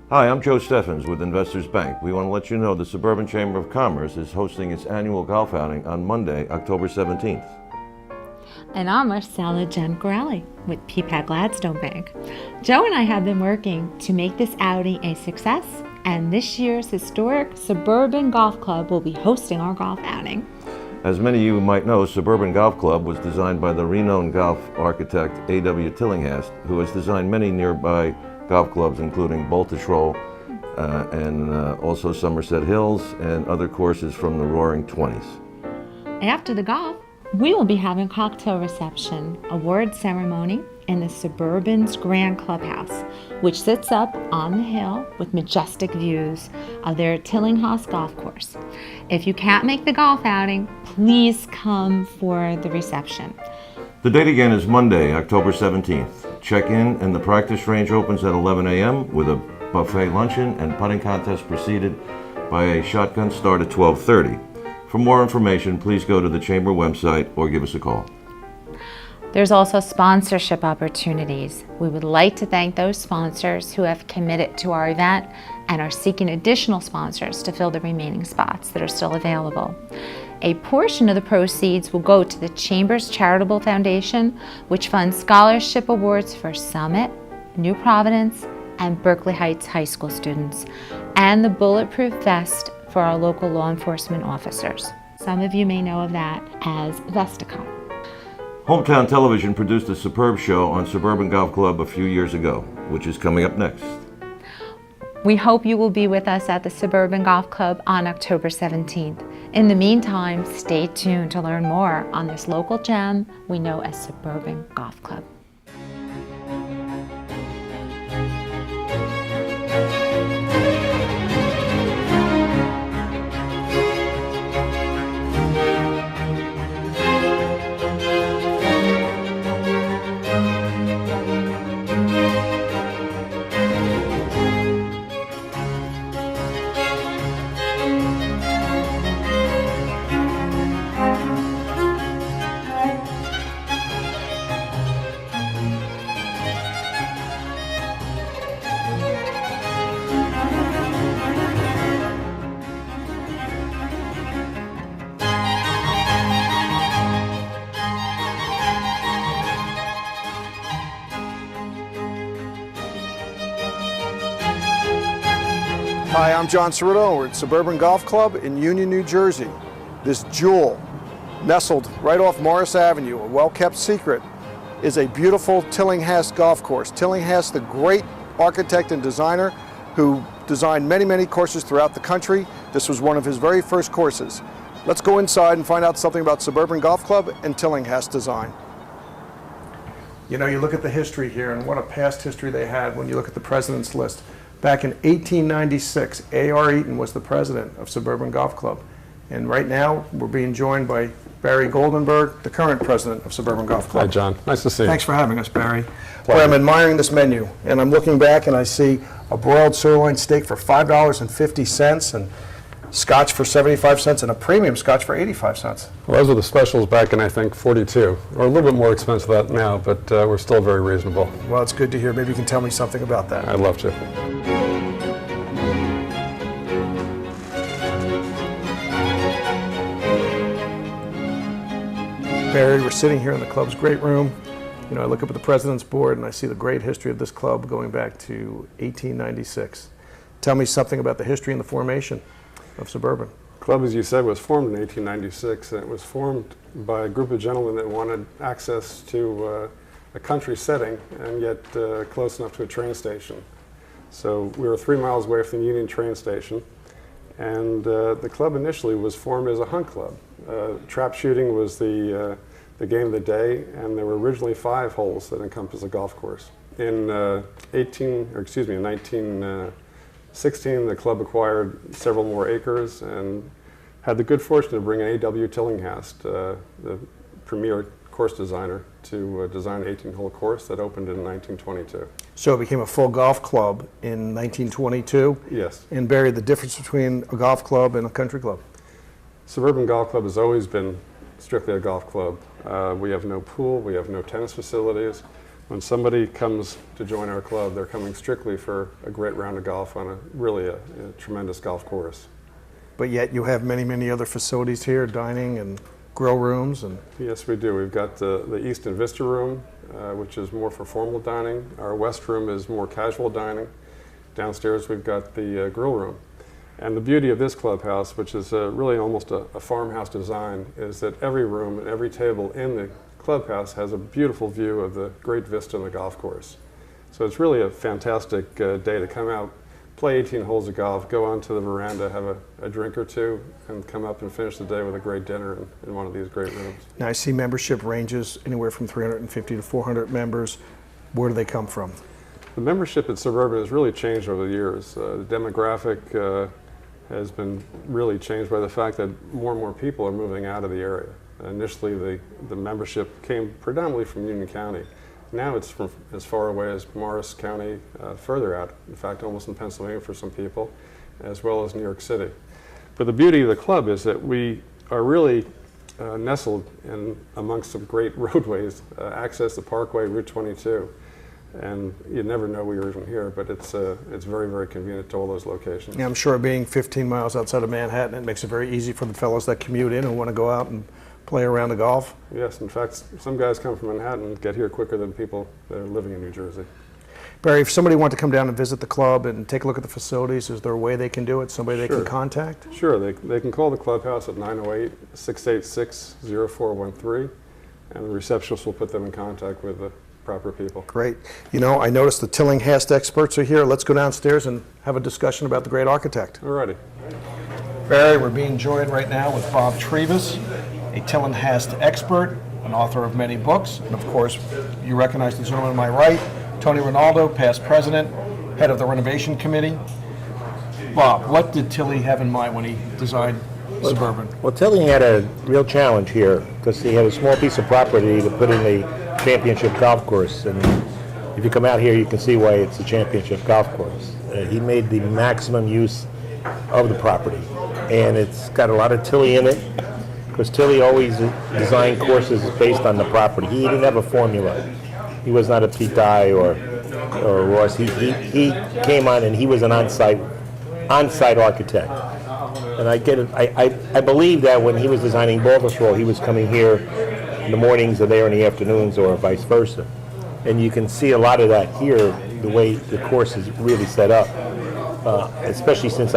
Hi, I'm Joe Steffens with Investors Bank. We want to let you know the Suburban Chamber of Commerce is hosting its annual golf outing on Monday, October 17th. And I'm Marcella Giancarelli with PPAC Gladstone Bank. Joe and I have been working to make this outing a success, and this year's historic Suburban Golf Club will be hosting our golf outing. As many of you might know, Suburban Golf Club was designed by the renowned golf architect A.W. Tillinghast, who has designed many nearby golf clubs, including Baltusrol and also Somerset Hills and other courses from the Roaring 20s. After the golf, we will be having cocktail reception, award ceremony in the Suburban's Grand Clubhouse, which sits up on the hill with majestic views of their Tillinghast golf course. If you can't make the golf outing, please come for the reception. The date again is Monday, October 17th. Check-in and the practice range opens at 11 a.m. with a buffet luncheon and putting contest preceded by a shotgun start at 12:30. For more information, please go to the Chamber website or give us a call. There's also sponsorship opportunities. We would like to thank those sponsors who have committed to our event and are seeking additional sponsors to fill the remaining spots that are still available. A portion of the proceeds will go to the Chamber's Charitable Foundation, which funds scholarship awards for Summit, New Providence, and Berkeley Heights High School students, and the Bulletproof Vest for our local law enforcement officers. Some of you may know of that as Vesticom. Hometown Television produced a superb show on Suburban Golf Club a few years ago, which is coming up next. We hope you will be with us at the Suburban Golf Club on October 17th. In the meantime, stay tuned to learn more on this local gem we know as Suburban Golf Club. Hi, I'm John Cerruto. We're at Suburban Golf Club in Union, New Jersey. This jewel, nestled right off Morris Avenue, a well-kept secret, is a beautiful Tillinghast golf course. Tillinghast, the great architect and designer who designed many, many courses throughout the country. This was one of his very first courses. Let's go inside and find out something about Suburban Golf Club and Tillinghast design. You know, you look at the history here, and what a past history they had when you look at the president's list. Back in 1896, A.R. Eaton was the president of Suburban Golf Club. And right now, we're being joined by Barry Goldenberg, the current president of Suburban Golf Club. Hi, John. Nice to see you. Thanks for having us, Barry. Boy, I'm admiring this menu, and I'm looking back and I see a broiled sirloin steak for $5.50 and scotch for 75 cents and a premium scotch for 85 cents. Well, those were the specials back in, I think, 42. We're a little bit more expensive than that now, but we're still very reasonable. Well, it's good to hear. Maybe you can tell me something about that. I'd love to. Barry, we're sitting here in the club's great room. You know, I look up at the president's board and I see the great history of this club going back to 1896. Tell me something about the history and the formation of Suburban. The club, as you said, was formed in 1896, and it was formed by a group of gentlemen that wanted access to a country setting and yet close enough to a train station. So we were 3 miles away from the Union train station, and the club initially was formed as a hunt club. Trap shooting was the game of the day, and there were originally 5 holes that encompassed a golf course. In 1916, the club acquired several more acres and had the good fortune to bring in A.W. Tillinghast, the premier course designer, to design an 18-hole course that opened in 1922. So it became a full golf club in 1922? Yes. And Barry, the difference between a golf club and a country club? Suburban Golf Club has always been strictly a golf club. We have no pool, we have no tennis facilities. When somebody comes to join our club, they're coming strictly for a great round of golf on really a tremendous golf course. But yet you have many, many other facilities here, dining and grill rooms. And Yes, we do. We've got the East and Vista room, which is more for formal dining. Our West room is more casual dining. Downstairs we've got the grill room. And the beauty of this clubhouse, which is really almost a farmhouse design, is that every room and every table in the clubhouse has a beautiful view of the great vista in the golf course. So it's really a fantastic day to come out, play 18 holes of golf, go onto the veranda, have a drink or two, and come up and finish the day with a great dinner in one of these great rooms. now I see membership ranges anywhere from 350 to 400 members. Where do they come from? The membership at Suburban has really changed over the years. The demographic has been really changed by the fact that more and more people are moving out of the area. Initially, the membership came predominantly from Union County. Now it's from as far away as Morris County, further out, in fact, almost in Pennsylvania for some people, as well as New York City. But the beauty of the club is that we are really nestled in amongst some great roadways, access the Parkway, Route 22. And you'd never know we were even here, but it's very, very convenient to all those locations. Yeah, I'm sure being 15 miles outside of Manhattan, it makes it very easy for the fellows that commute in and want to go out and play around the golf. Yes, in fact, some guys come from Manhattan and get here quicker than people that are living in New Jersey. Barry, if somebody wanted to come down and visit the club and take a look at the facilities, is there a way they can do it? Somebody they Sure. can contact? Sure, they can call the clubhouse at 908-686-0413, and the receptionist will put them in contact with the proper people. Great. You know, I noticed the Tillinghast experts are here. Let's go downstairs and have a discussion about the great architect. Alrighty. Barry, we're being joined right now with Bob Trevis, a Tillinghast expert, an author of many books, and of course, you recognize the gentleman to my right, Tony Rinaldo, past president, head of the renovation committee. Bob, what did Tilly have in mind when he designed Suburban? Well, Tilling had a real challenge here because he had a small piece of property to put in a championship golf course, and if you come out here, you can see why it's a championship golf course. He made the maximum use of the property, and it's got a lot of Tilly in it because Tilly always designed courses based on the property. He didn't have a formula. He was not a Pete Dye or Ross. He came on and he was an on-site architect. And I get it. I believe that when he was designing Baltusrol, he was coming here in the mornings or there in the afternoons, or vice versa. And you can see a lot of that here, the way the course is really set up. Especially since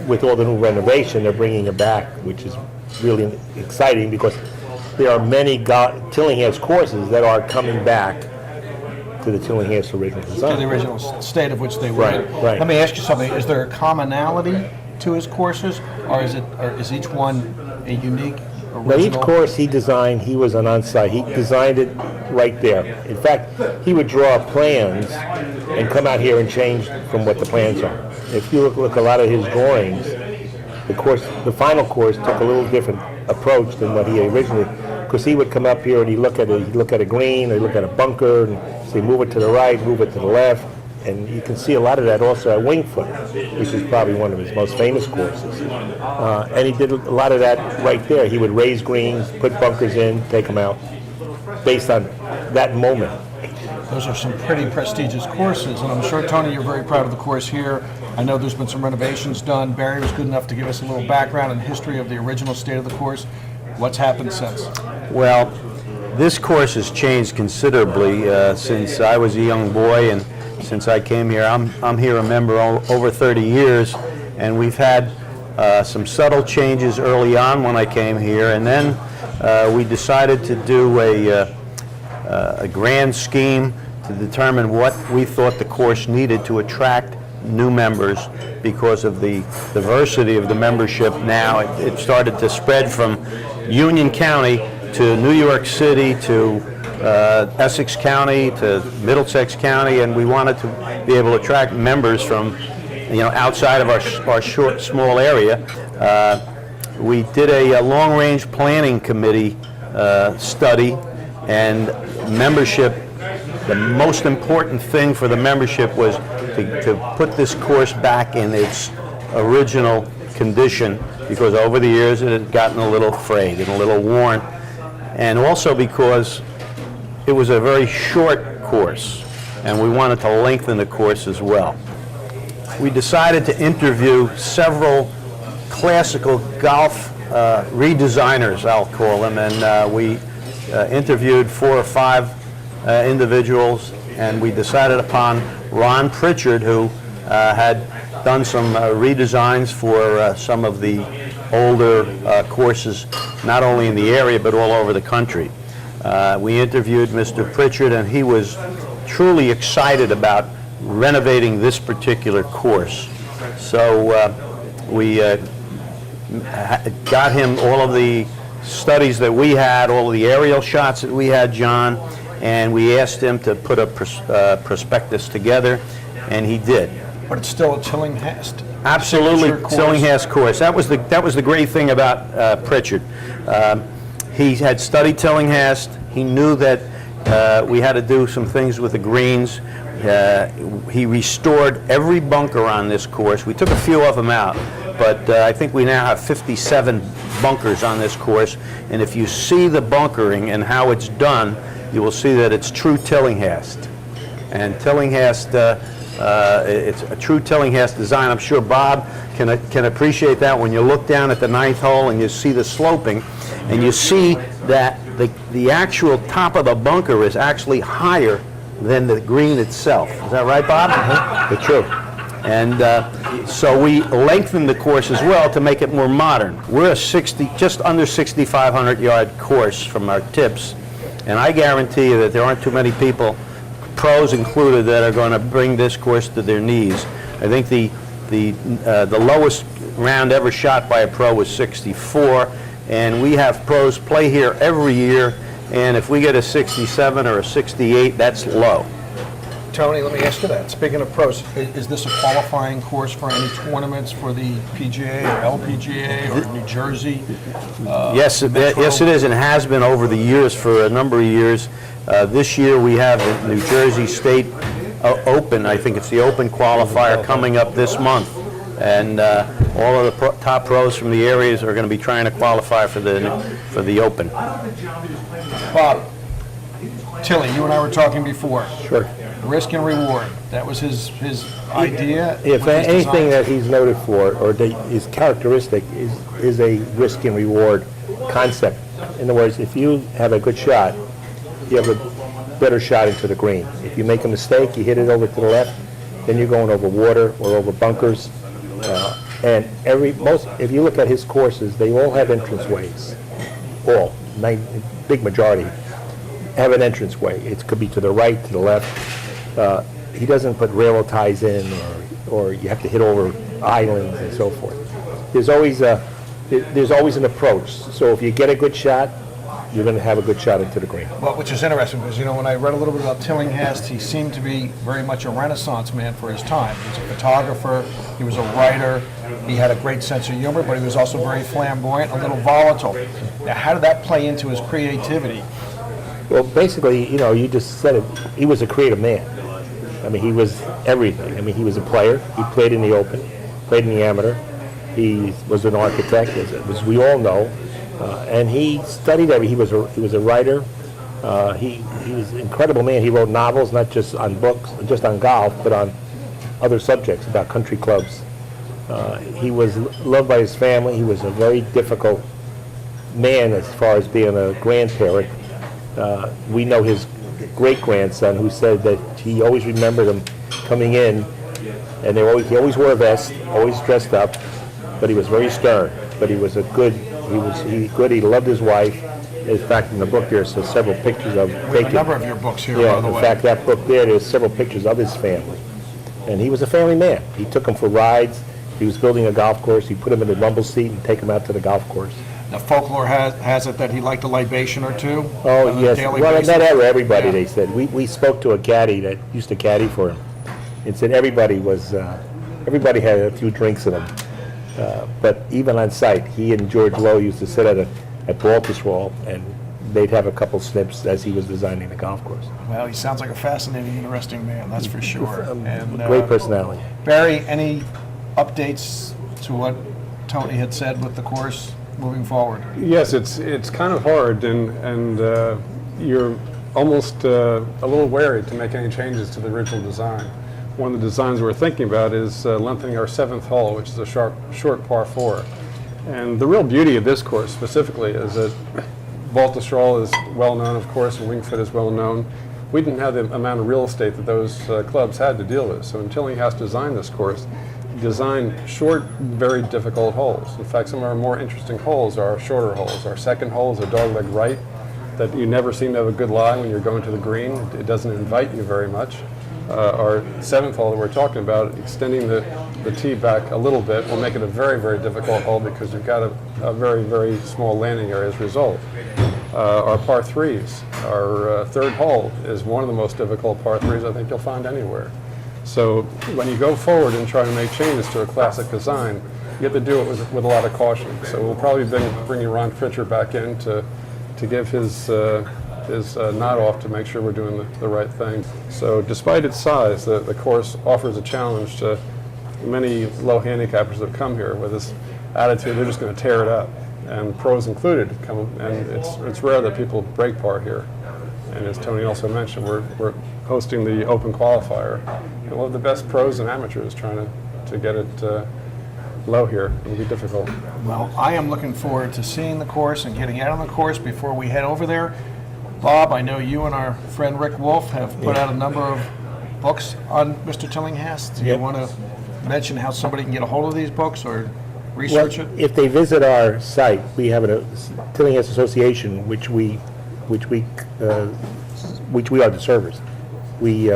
with all the new renovation, they're bringing it back, which is really exciting because there are many Tillinghast courses that are coming back to the Tillinghast original To design. the original state of which they were in. Right. Let me ask you something. Is there a commonality to his courses, or is each one a unique, original? Now, each course he designed, he was an on-site. He designed it right there. In fact, he would draw plans and come out here and change from what the plans are. If you look a lot of his drawings, the final course took a little different approach than what he originally, because he would come up here and he'd look at a green, or he'd look at a bunker, and say move it to the right, move it to the left. And you can see a lot of that also at Wingfoot, which is probably one of his most famous courses. And he did a lot of that right there. He would raise greens, put bunkers in, take them out, based on that moment. Those are some pretty prestigious courses, and I'm sure, Tony, you're very proud of the course here. I know there's been some renovations done. Barry was good enough to give us a little background and history of the original state of the course. What's happened since? Well, this course has changed considerably since I was a young boy, and since I came here. I'm here a member over 30 years, and we've had some subtle changes early on when I came here, and then we decided to do a grand scheme to determine what we thought the course needed to attract new members because of the diversity of the membership now. It started to spread from Union County to New York City to Essex County to Middlesex County, and we wanted to be able to attract members from outside of our short, small area. We did a long-range planning committee study, and membership, the most important thing for the membership was to put this course back in its original condition, because over the years it had gotten a little frayed and a little worn, and also because it was a very short course, and we wanted to lengthen the course as well. We decided to interview several classical golf redesigners, I'll call them, and we interviewed 4 or 5 individuals, and we decided upon Ron Pritchard, who had done some redesigns for some of the older courses, not only in the area but all over the country. We interviewed Mr. Pritchard, and he was truly excited about renovating this particular course. So we got him all of the studies that we had, all of the aerial shots that we had, John, and we asked him to put a prospectus together, and he did. But it's still a Tillinghast. Absolutely, signature course. Tillinghast course. That was the great thing about Pritchard. He had studied Tillinghast. He knew that we had to do some things with the greens. He restored every bunker on this course. We took a few of them out, but I think we now have 57 bunkers on this course. And if you see the bunkering and how it's done, you will see that it's true Tillinghast. And Tillinghast, it's a true Tillinghast design. I'm sure Bob can appreciate that when you look down at the 9th hole and you see the sloping, and you see that the actual top of the bunker is actually higher than the green itself. Is that right, Bob? It's true. And so we lengthened the course as well to make it more modern. We're a just under 6,500 yard course from our tips, and I guarantee you that there aren't too many people, pros included, that are going to bring this course to their knees. I think the lowest round ever shot by a pro was 64, and we have pros play here every year, and if we get a 67 or a 68, that's low. Tony, let me ask you that. Speaking of pros, is this a qualifying course for any tournaments for the PGA or LPGA or New Jersey? Yes, yes, it is, and has been over the years for a number of years. This year we have the New Jersey State Open. I think it's the Open qualifier coming up this month, and all of the top pros from the areas are going to be trying to qualify for the Open. Bob, Tilly, you and I were talking before. Sure. Risk and reward. That was his idea. If with his anything design. that he's noted for, or is characteristic, is a risk and reward concept. In other words, if you have a good shot, you have a better shot into the green. If you make a mistake, you hit it over to the left, then you're going over water or over bunkers. And if you look at his courses, they all have entranceways. All, big majority, have an entranceway. It could be to the right, to the left. He doesn't put railroad ties in, or you have to hit over islands and so forth. There's always an approach. So if you get a good shot, you're going to have a good shot into the green. Well, which is interesting because, when I read a little bit about Tillinghast, he seemed to be very much a Renaissance man for his time. He was a photographer, he was a writer, he had a great sense of humor, but he was also very flamboyant, a little volatile. Now, how did that play into his creativity? Well, basically, you just said it. He was a creative man. I mean, he was everything. I mean, he was a player. He played in the Open, played in the Amateur. He was an architect, as we all know, and he studied everything. He was a writer. He was an incredible man. He wrote novels, not just on books, just on golf, but on other subjects about country clubs. He was loved by his family. He was a very difficult man as far as being a grandparent. We know his great-grandson who said that he always remembered him coming in, and he always wore a vest, always dressed up, but he was very stern. But he was good. He loved his wife. In fact, in the book there's several pictures of We have a number of your books here, by the in way. fact, that book there's several pictures of his family. And he was a family man. He took them for rides. He was building a golf course. He put them in the rumble seat and take them out to the golf course. Now, folklore has it that he liked a libation or two. Oh, on a yes. daily Well, basis. not everybody, Yeah. they said. We spoke to a caddy that used to caddy for him and said everybody had a few drinks in them. But even on site, he and George Lowe used to sit at Baltusrol, and they'd have a couple snips as he was designing the golf course. Well, he sounds like a fascinating, interesting man, that's for sure. And Great personality. Barry, any updates to what Tony had said with the course moving forward? Yes, it's kind of hard, and you're almost a little wary to make any changes to the original design. One of the designs we're thinking about is lengthening our 7th hole, which is a short par 4. And the real beauty of this course specifically is that Baltusrol is well known, of course, and Winged Foot is well known. We didn't have the amount of real estate that those clubs had to deal with. So when Tillinghast designed this course, he designed short, very difficult holes. In fact, some of our more interesting holes are our shorter holes. Our 2nd hole is a dogleg right that you never seem to have a good lie when you're going to the green. It doesn't invite you very much. Our 7th hole that we're talking about, extending the tee back a little bit, will make it a very, very difficult hole because you've got a very, very small landing area as a result. Our par 3s, our 3rd hole is one of the most difficult par 3s I think you'll find anywhere. So when you go forward and try to make changes to a classic design, you have to do it with a lot of caution. So we'll probably bring Ron Fritcher back in to give his nod off to make sure we're doing the right thing. So despite its size, the course offers a challenge to many low handicappers that have come here with this attitude they're just going to tear it up, and pros included come, and it's rare that people break par here. And as Tony also mentioned, we're hosting the Open Qualifier, and we'll have the best pros and amateurs trying to get it low here. It'll be difficult. Well, I am looking forward to seeing the course and getting out on the course before we head over there. Bob, I know you and our friend Rick Wolf have put out a number of books on Mr. Tillinghast. Do you want to mention how somebody can get a hold of these books or research it? If they visit our site, we have a Tillinghast Association, which we are the servers. We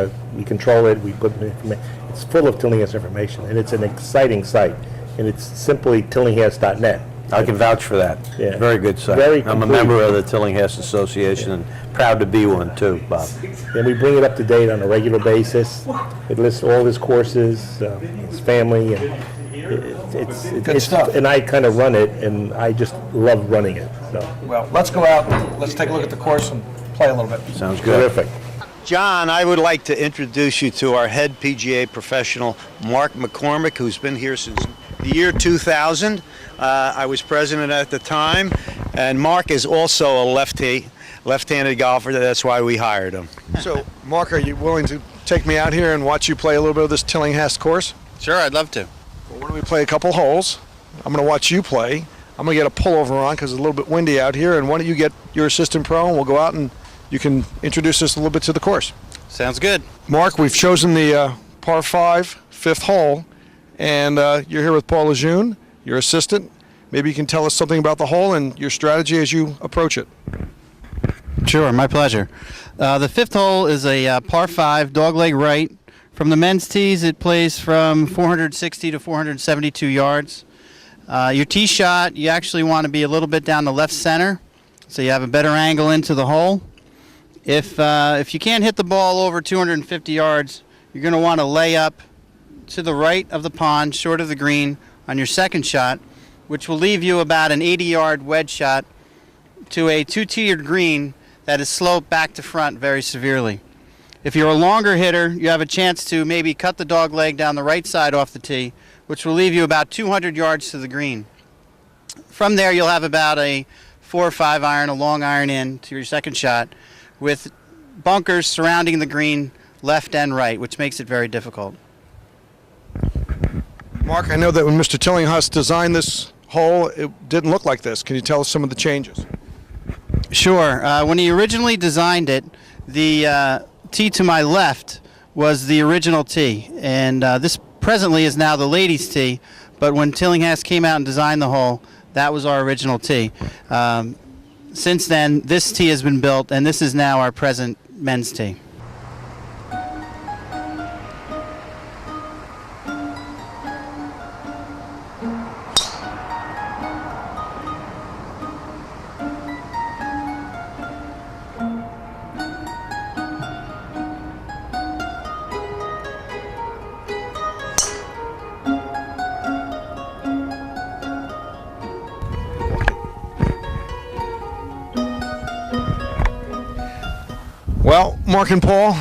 control it. We put it's full of Tillinghast information, and it's an exciting site. And it's simply tillinghast.net. I can vouch for that. Yeah. Very good site. Very I'm a complete. member of the Tillinghast Association and proud to be one too, Bob. And we bring it up to date on a regular basis. It lists all his courses, his family, and it's stuff. And I kind of run it, and I just love running it. So Well, let's go out, let's take a look at the course and play a little bit. Sounds good. terrific. John, I would like to introduce you to our head PGA professional, Mark McCormick, who's been here since the year 2000. I was president at the time, and Mark is also a left-handed golfer. That's why we hired him. So, Mark, are you willing to take me out here and watch you play a little bit of this Tillinghast course? Sure, I'd love to. Well, why don't we play a couple holes? I'm going to watch you play. I'm going to get a pullover on because it's a little bit windy out here, and why don't you get your assistant pro, and we'll go out and you can introduce us a little bit to the course. Sounds good. Mark, we've chosen the par 5, 5th hole, and you're here with Paul Lejeune, your assistant. Maybe you can tell us something about the hole and your strategy as you approach it. Sure, my pleasure. The 5th hole is a par 5, dogleg right. From the men's tees, it plays from 460 to 472 yards. Your tee shot, you actually want to be a little bit down the left center, so you have a better angle into the hole. If you can't hit the ball over 250 yards, you're going to want to lay up to the right of the pond, short of the green, on your second shot, which will leave you about an 80-yard wedge shot to a 2-tiered green that is sloped back to front very severely. If you're a longer hitter, you have a chance to maybe cut the dog leg down the right side off the tee, which will leave you about 200 yards to the green. From there, you'll have about a 4 or 5 iron, a long iron in to your second shot, with bunkers surrounding the green left and right, which makes it very difficult. Mark, I know that when Mr. Tillinghast designed this hole, it didn't look like this. Can you tell us some of the changes? Sure. When he originally designed it, the tee to my left was the original tee, and this presently is now the ladies' tee, but when Tillinghast came out and designed the hole, that was our original tee. Since then, this tee has been built, and this is now our present men's tee. Well, Mark and Paul,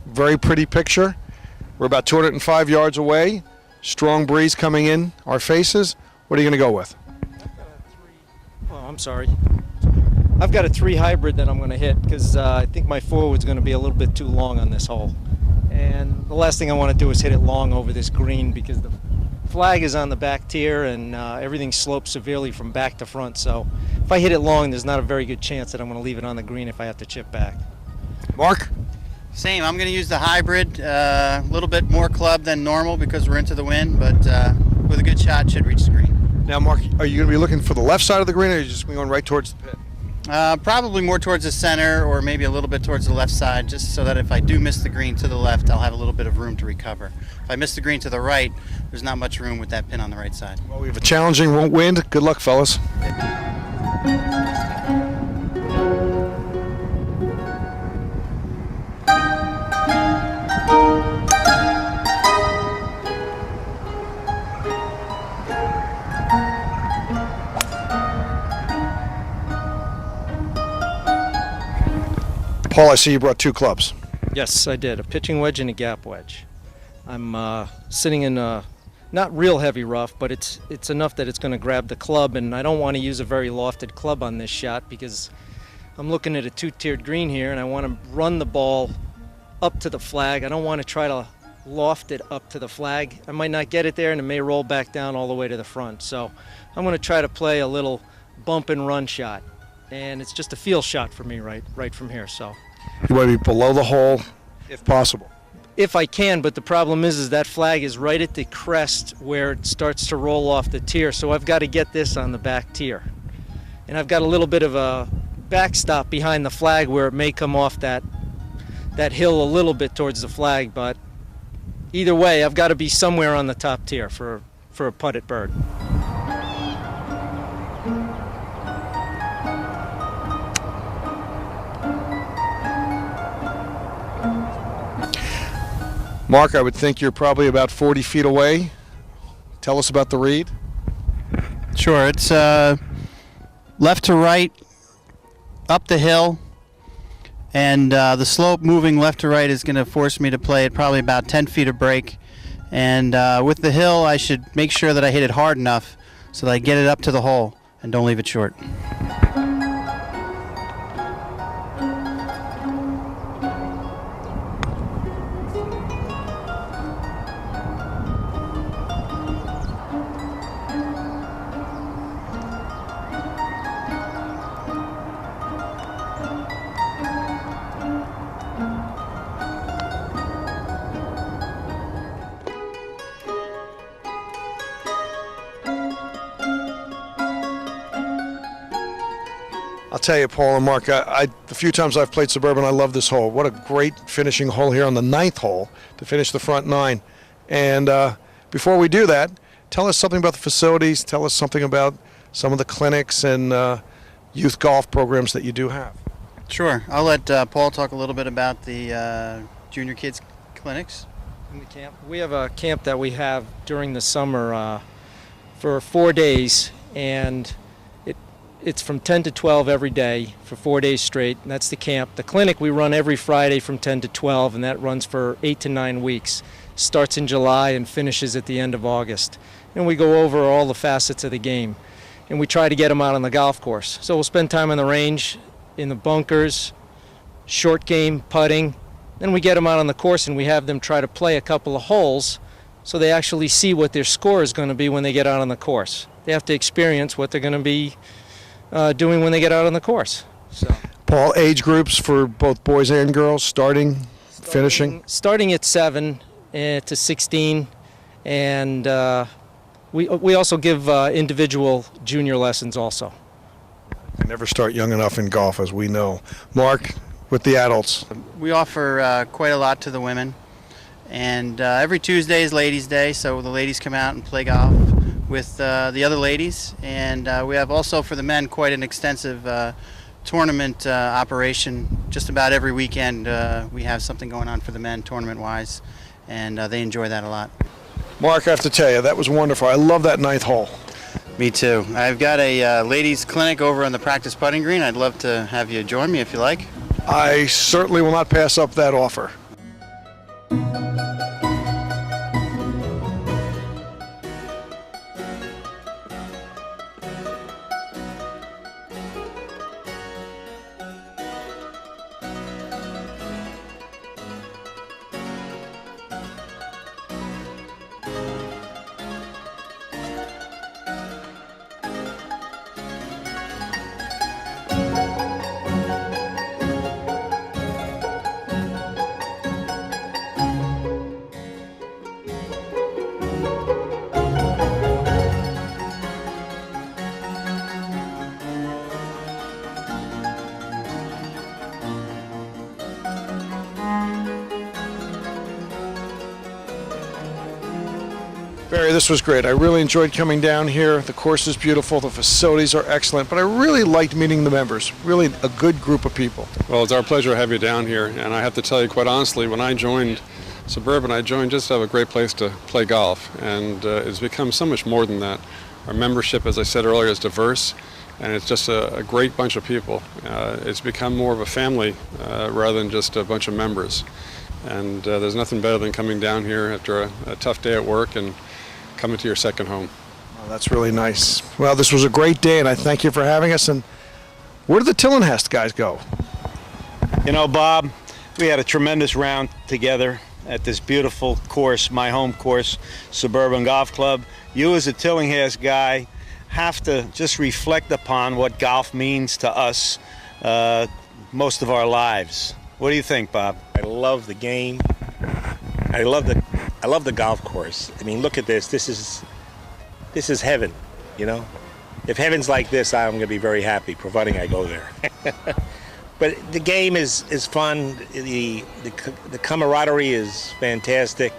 very pretty picture. We're about 205 yards away. Strong breeze coming in our faces. What are you going to go with? Oh, I'm sorry. I've got a 3 hybrid that I'm going to hit because I think my forward's going to be a little bit too long on this hole. And the last thing I want to do is hit it long over this green because the flag is on the back tier and everything slopes severely from back to front. So if I hit it long, there's not a very good chance that I'm going to leave it on the green if I have to chip back. Mark? Same. I'm going to use the hybrid. A little bit more club than normal because we're into the wind, but with a good shot, should reach the green. Now, Mark, are you going to be looking for the left side of the green, or are you just going right towards the pit? Probably more towards the center, or maybe a little bit towards the left side, just so that if I do miss the green to the left, I'll have a little bit of room to recover. If I miss the green to the right, there's not much room with that pin on the right side. Well, we have a challenging wind. Good luck, fellas. Paul, I see you brought 2 clubs. Yes, I did. A pitching wedge and a gap wedge. I'm sitting in a not real heavy rough, but it's enough that it's going to grab the club, and I don't want to use a very lofted club on this shot because I'm looking at a 2-tiered green here, and I want to run the ball up to the flag. I don't want to try to loft it up to the flag. I might not get it there, and it may roll back down all the way to the front. So I'm going to try to play a little bump and run shot, and it's just a feel shot for me right from here. So You want to be below the hole, if possible. if I can, but the problem is that flag is right at the crest where it starts to roll off the tier, so I've got to get this on the back tier. And I've got a little bit of a backstop behind the flag where it may come off that hill a little bit towards the flag, but either way, I've got to be somewhere on the top tier for a putt at bird. Mark, I would think you're probably about 40 feet away. Tell us about the read. Sure, it's left to right, up the hill, and the slope moving left to right is going to force me to play at probably about 10 feet of break. And with the hill, I should make sure that I hit it hard enough so that I get it up to the hole and don't leave it short. I'll tell you, Paul and Mark, the few times I've played Suburban, I love this hole. What a great finishing hole here on the 9th hole to finish the front 9. And before we do that, tell us something about the facilities. Tell us something about some of the clinics and youth golf programs that you do have. Sure. I'll let Paul talk a little bit about the junior kids clinics. In the camp, we have a camp that we have during the summer for 4 days, and it's from 10 to 12 every day for 4 days straight, and that's the camp. The clinic we run every Friday from 10 to 12, and that runs for 8 to 9 weeks. Starts in July and finishes at the end of August. And we go over all the facets of the game, and we try to get them out on the golf course. So we'll spend time on the range, in the bunkers, short game, putting. Then we get them out on the course, and we have them try to play a couple of holes so they actually see what their score is going to be when they get out on the course. They have to experience what they're going to be doing when they get out on the course. So, Paul, age groups for both boys and girls, starting, finishing? Starting at 7 to 16, and we also give individual junior lessons also. You never start young enough in golf, as we know. Mark, with the adults. We offer quite a lot to the women, and every Tuesday is Ladies' Day, so the ladies come out and play golf with the other ladies, and we have also for the men quite an extensive tournament operation. Just about every weekend we have something going on for the men tournament-wise, and they enjoy that a lot. Mark, I have to tell you, that was wonderful. I love that 9th hole. Me too. I've got a ladies clinic over on the practice putting green. I'd love to have you join me if you like. I certainly will not pass up that offer. Barry, this was great. I really enjoyed coming down here. The course is beautiful, the facilities are excellent, but I really liked meeting the members. Really a good group of people. Well, it's our pleasure to have you down here, and I have to tell you quite honestly, when I joined Suburban, I joined just to have a great place to play golf, and it's become so much more than that. Our membership, as I said earlier, is diverse, and it's just a great bunch of people. It's become more of a family rather than just a bunch of members. And there's nothing better than coming down here after a tough day at work and coming to your second home. Oh, that's really nice. Well, this was a great day, and I thank you for having us. And where did the Tillinghast guys go? You know, Bob, we had a tremendous round together at this beautiful course, my home course, Suburban Golf Club. You as a Tillinghast guy have to just reflect upon what golf means to us most of our lives. What do you think, Bob? I love the game. I love the golf course. I mean, look at this. This is heaven, you know? If heaven's like this, I'm going to be very happy, providing I go there. But the game is fun. The camaraderie is fantastic.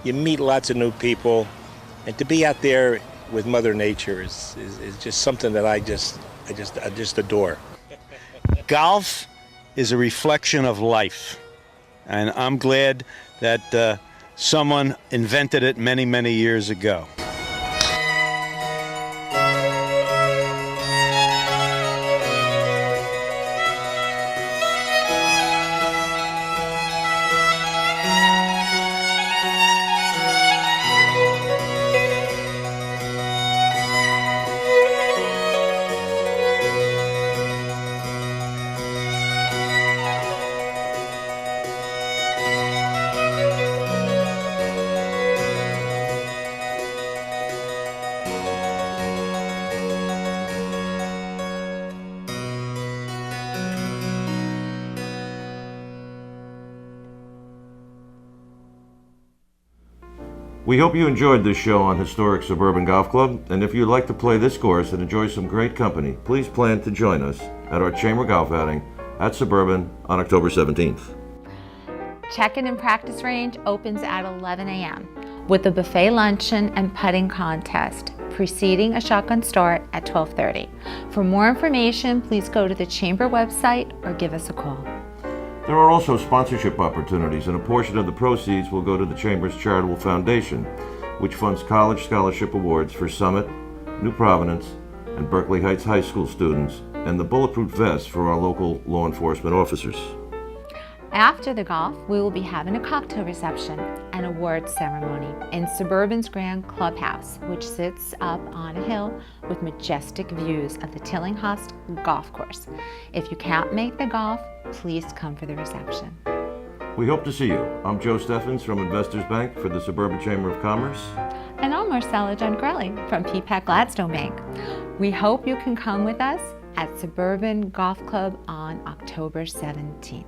You meet lots of new people, and to be out there with Mother Nature is just something that I just adore. Golf is a reflection of life, and I'm glad that someone invented it many, many years ago. We hope you enjoyed this show on Historic Suburban Golf Club, and if you'd like to play this course and enjoy some great company, please plan to join us at our Chamber Golf outing at Suburban on October 17th. Check-in and practice range opens at 11 a.m. with a buffet luncheon and putting contest preceding a shotgun start at 12:30. For more information, please go to the Chamber website or give us a call. There are also sponsorship opportunities, and a portion of the proceeds will go to the Chamber's Charitable Foundation, which funds college scholarship awards for Summit, New Providence, and Berkeley Heights High School students, and the bulletproof vests for our local law enforcement officers. After the golf, we will be having a cocktail reception and awards ceremony in Suburban's Grand Clubhouse, which sits up on a hill with majestic views of the Tillinghast golf course. If you can't make the golf, please come for the reception. We hope to see you. I'm Joe Steffens from Investors Bank for the Suburban Chamber of Commerce. And I'm Marcella Giangrelli from PPAC Gladstone Bank. We hope you can come with us at Suburban Golf Club on October 17th.